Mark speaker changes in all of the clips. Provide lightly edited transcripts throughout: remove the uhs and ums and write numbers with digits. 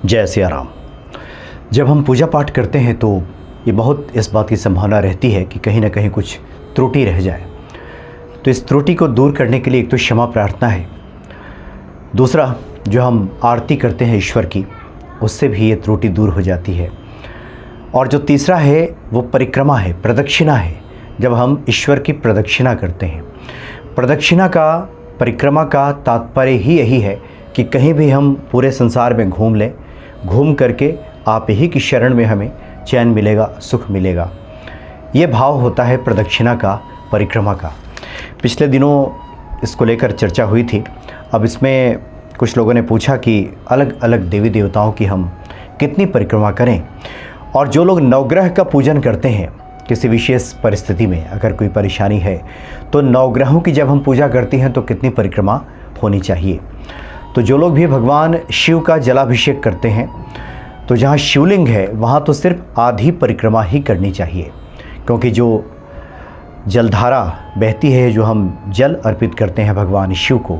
Speaker 1: जय सिया राम। जब हम पूजा पाठ करते हैं तो ये बहुत इस बात की संभावना रहती है कि कहीं ना कहीं कुछ त्रुटि रह जाए। तो इस त्रुटि को दूर करने के लिए एक तो क्षमा प्रार्थना है, दूसरा जो हम आरती करते हैं ईश्वर की, उससे भी ये त्रुटि दूर हो जाती है, और जो तीसरा है वो परिक्रमा है, प्रदक्षिणा है। जब हम ईश्वर की प्रदक्षिणा करते हैं, प्रदक्षिणा का, परिक्रमा का तात्पर्य ही यही है कि कहीं भी हम पूरे संसार में घूम लें, घूम करके आप ही की शरण में हमें चैन मिलेगा, सुख मिलेगा। ये भाव होता है प्रदक्षिणा का, परिक्रमा का। पिछले दिनों इसको लेकर चर्चा हुई थी। अब इसमें कुछ लोगों ने पूछा कि अलग अलग देवी देवताओं की हम कितनी परिक्रमा करें, और जो लोग नवग्रह का पूजन करते हैं किसी विशेष परिस्थिति में, अगर कोई परेशानी है तो नवग्रहों की जब हम पूजा करते हैं तो कितनी परिक्रमा होनी चाहिए। तो जो लोग भी भगवान शिव का जलाभिषेक करते हैं तो जहाँ शिवलिंग है वहाँ तो सिर्फ आधी परिक्रमा ही करनी चाहिए, क्योंकि जो जलधारा बहती है, जो हम जल अर्पित करते हैं भगवान शिव को,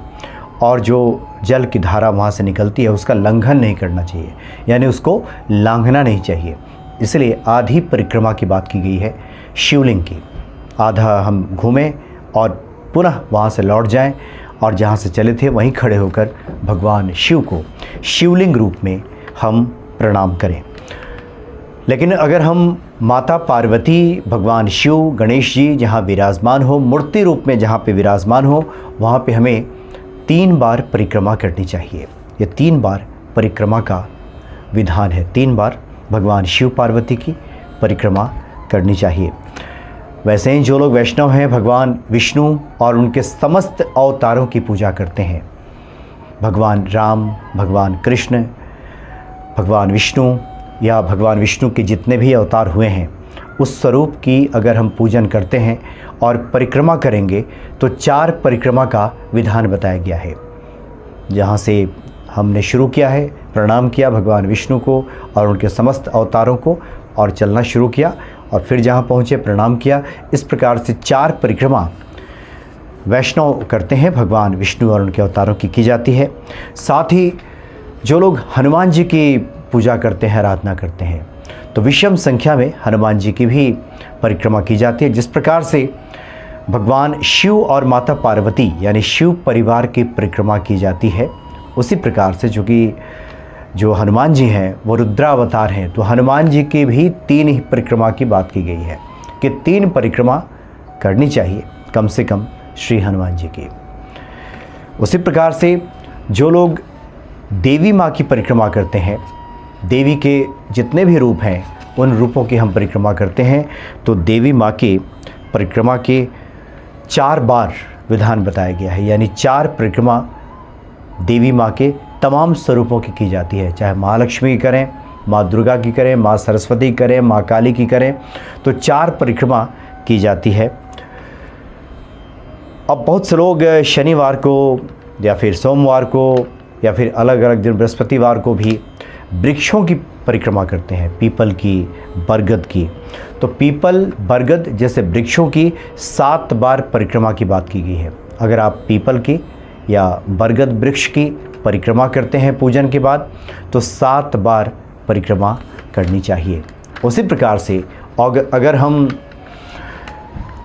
Speaker 1: और जो जल की धारा वहाँ से निकलती है उसका लंघन नहीं करना चाहिए, यानी उसको लांघना नहीं चाहिए। इसलिए आधी परिक्रमा की बात की गई है शिवलिंग की। आधा हम घूमें और पुनः वहाँ से लौट जाएं, और जहाँ से चले थे वहीं खड़े होकर भगवान शिव को शिवलिंग रूप में हम प्रणाम करें। लेकिन अगर हम माता पार्वती, भगवान शिव, गणेश जी जहाँ विराजमान हो, मूर्ति रूप में जहाँ पे विराजमान हो, वहाँ पे हमें 3 बार परिक्रमा करनी चाहिए। ये 3 बार परिक्रमा का विधान है। 3 बार भगवान शिव पार्वती की परिक्रमा करनी चाहिए। वैसे ही जो लोग वैष्णव हैं, भगवान विष्णु और उनके समस्त अवतारों की पूजा करते हैं, भगवान राम, भगवान कृष्ण, भगवान विष्णु, या भगवान विष्णु के जितने भी अवतार हुए हैं, उस स्वरूप की अगर हम पूजन करते हैं और परिक्रमा करेंगे तो 4 परिक्रमा का विधान बताया गया है। जहाँ से हमने शुरू किया है, प्रणाम किया भगवान विष्णु को और उनके समस्त अवतारों को, और चलना शुरू किया, और फिर जहाँ पहुँचे प्रणाम किया। इस प्रकार से 4 परिक्रमा वैष्णव करते हैं, भगवान विष्णु और उनके अवतारों की जाती है। साथ ही जो लोग हनुमान जी की पूजा करते हैं, आराधना करते हैं, तो विषम संख्या में हनुमान जी की भी परिक्रमा की जाती है। जिस प्रकार से भगवान शिव और माता पार्वती यानी शिव परिवार की परिक्रमा की जाती है, उसी प्रकार से जो हनुमान जी हैं वो रुद्रावतार हैं, तो हनुमान जी की भी 3 ही परिक्रमा की बात की गई है कि 3 परिक्रमा करनी चाहिए कम से कम श्री हनुमान जी की। उसी प्रकार से जो लोग देवी माँ की परिक्रमा करते हैं, देवी के जितने भी रूप हैं उन रूपों की हम परिक्रमा करते हैं, तो देवी माँ की परिक्रमा के 4 बार विधान बताया गया है। यानी 4 परिक्रमा देवी माँ के तमाम स्वरूपों की जाती है, चाहे महालक्ष्मी की करें, माँ दुर्गा की करें, माँ सरस्वती की करें, माँ काली की करें, तो 4 परिक्रमा की जाती है। अब बहुत से लोग शनिवार को या फिर सोमवार को या फिर अलग अलग दिन बृहस्पतिवार को भी वृक्षों की परिक्रमा करते हैं, पीपल की, बरगद की। तो पीपल, बरगद जैसे वृक्षों की 7 बार परिक्रमा की बात की गई है। अगर आप पीपल की या बरगद वृक्ष की परिक्रमा करते हैं पूजन के बाद, तो 7 बार परिक्रमा करनी चाहिए। उसी प्रकार से अगर हम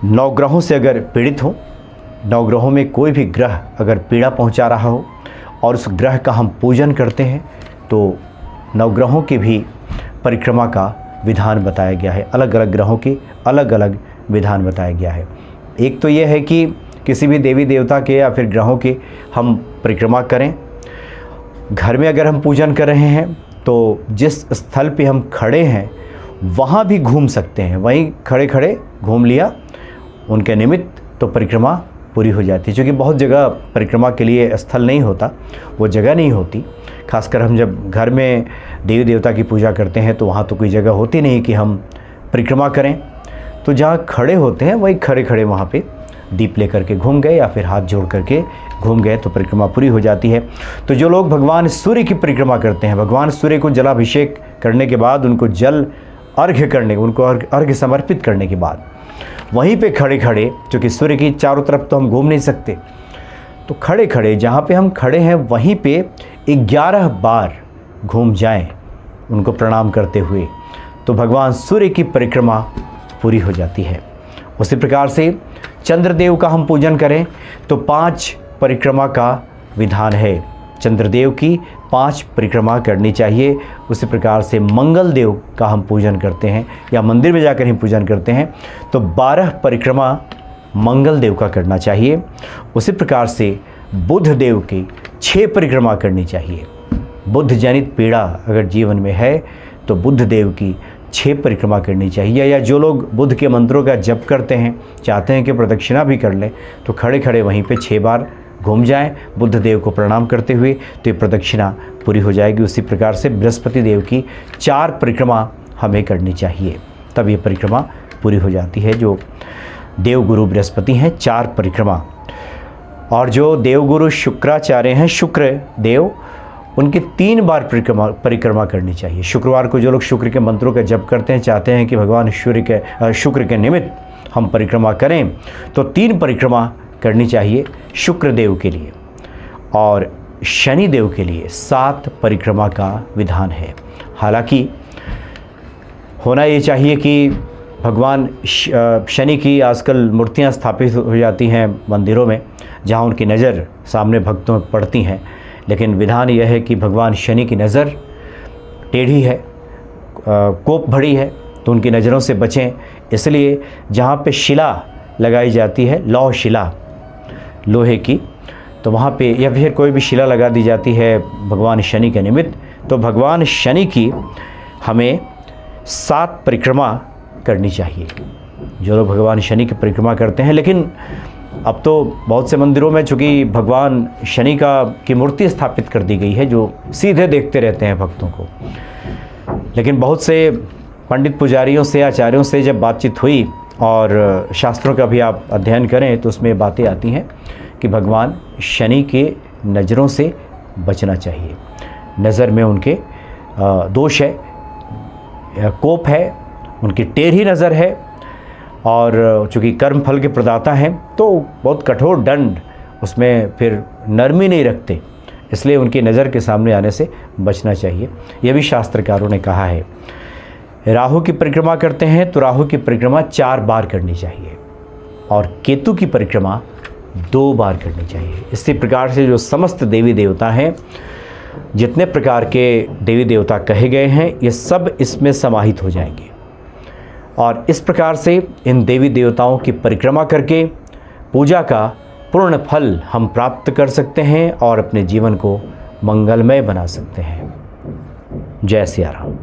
Speaker 1: नवग्रहों से अगर पीड़ित हो, नवग्रहों में कोई भी ग्रह अगर पीड़ा पहुंचा रहा हो और उस ग्रह का हम पूजन करते हैं, तो नवग्रहों की भी परिक्रमा का विधान बताया गया है। अलग अलग ग्रहों की अलग अलग विधान बताया गया है। एक तो ये है कि किसी भी देवी देवता के या फिर ग्रहों की हम परिक्रमा करें। घर में अगर हम पूजन कर रहे हैं तो जिस स्थल पे हम खड़े हैं वहाँ भी घूम सकते हैं, वहीं खड़े खड़े घूम लिया उनके निमित्त, तो परिक्रमा पूरी हो जाती है। क्योंकि बहुत जगह परिक्रमा के लिए स्थल नहीं होता, वो जगह नहीं होती। खासकर हम जब घर में देवी देवता की पूजा करते हैं तो वहाँ तो कोई जगह होती नहीं कि हम परिक्रमा करें, तो जहाँ खड़े होते हैं वहीं खड़े खड़े वहाँ पे दीप लेकर के घूम गए या फिर हाथ जोड़ करके घूम गए, तो परिक्रमा पूरी हो जाती है। तो जो लोग भगवान सूर्य की परिक्रमा करते हैं, भगवान सूर्य को जलाभिषेक करने के बाद, उनको जल अर्घ्य करने, उनको अर्घ्य समर्पित करने के बाद वहीं पे खड़े खड़े, क्योंकि सूर्य की चारों तरफ तो हम घूम नहीं सकते, तो खड़े खड़े जहाँ पे हम खड़े हैं वहीं पे 11 बार घूम जाएं उनको प्रणाम करते हुए, तो भगवान सूर्य की परिक्रमा पूरी हो जाती है। उसी प्रकार से चंद्रदेव का हम पूजन करें तो 5 परिक्रमा का विधान है। चंद्रदेव की 5 परिक्रमा करनी चाहिए। उसी प्रकार से मंगल देव का हम पूजन करते हैं या मंदिर में जाकर ही पूजन करते हैं तो 12 परिक्रमा मंगल देव का करना चाहिए। उसी प्रकार से बुध देव की 6 परिक्रमा करनी चाहिए। बुध जनित पीड़ा अगर जीवन में है तो बुध देव की 6 परिक्रमा करनी चाहिए। या जो लोग बुध के मंत्रों का जप करते हैं, चाहते हैं कि प्रदक्षिणा भी कर लें, तो खड़े खड़े वहीं पे 6 बार घूम जाएं बुद्ध देव को प्रणाम करते हुए, तो ये प्रदक्षिणा पूरी हो जाएगी। उसी प्रकार से बृहस्पति देव की 4 परिक्रमा हमें करनी चाहिए, तब ये परिक्रमा पूरी हो जाती है। जो देवगुरु बृहस्पति हैं 4 परिक्रमा, और जो देवगुरु शुक्राचार्य हैं शुक्र देव, उनकी 3 बार परिक्रमा करनी चाहिए। शुक्रवार को जो लोग शुक्र के मंत्रों का जप करते हैं, चाहते हैं कि भगवान शुक्र के निमित्त हम परिक्रमा करें, तो 3 परिक्रमा करनी चाहिए शुक्र देव के लिए। और शनि देव के लिए 7 परिक्रमा का विधान है। हालांकि होना ये चाहिए कि भगवान शनि की आजकल मूर्तियां स्थापित हो जाती हैं मंदिरों में, जहां उनकी नज़र सामने भक्तों पर पड़ती हैं, लेकिन विधान यह है कि भगवान शनि की नज़र टेढ़ी है, कोप भरी है, तो उनकी नज़रों से बचें। इसलिए जहाँ पे शिला लगाई जाती है, लौह शिला लोहे की, तो वहाँ पे या फिर कोई भी शिला लगा दी जाती है भगवान शनि के निमित्त, तो भगवान शनि की हमें 7 परिक्रमा करनी चाहिए। जो लोग भगवान शनि की परिक्रमा करते हैं, लेकिन अब तो बहुत से मंदिरों में चूँकि भगवान शनि की मूर्ति स्थापित कर दी गई है, जो सीधे देखते रहते हैं भक्तों को। लेकिन बहुत से पंडित पुजारियों से, आचार्यों से जब बातचीत हुई और शास्त्रों का भी आप अध्ययन करें, तो उसमें बातें आती हैं कि भगवान शनि के नज़रों से बचना चाहिए। नज़र में उनके दोष है, कोप है, उनकी टेढ़ी नज़र है, और चूँकि कर्म फल के प्रदाता हैं तो बहुत कठोर दंड, उसमें फिर नरमी नहीं रखते, इसलिए उनकी नज़र के सामने आने से बचना चाहिए। यह भी शास्त्रकारों ने कहा है। राहु की परिक्रमा करते हैं तो राहु की परिक्रमा 4 बार करनी चाहिए, और केतु की परिक्रमा 2 बार करनी चाहिए। इसी प्रकार से जो समस्त देवी देवता हैं, जितने प्रकार के देवी देवता कहे गए हैं, ये सब इसमें समाहित हो जाएंगे। और इस प्रकार से इन देवी देवताओं की परिक्रमा करके पूजा का पूर्ण फल हम प्राप्त कर सकते हैं और अपने जीवन को मंगलमय बना सकते हैं। जय सिया राम।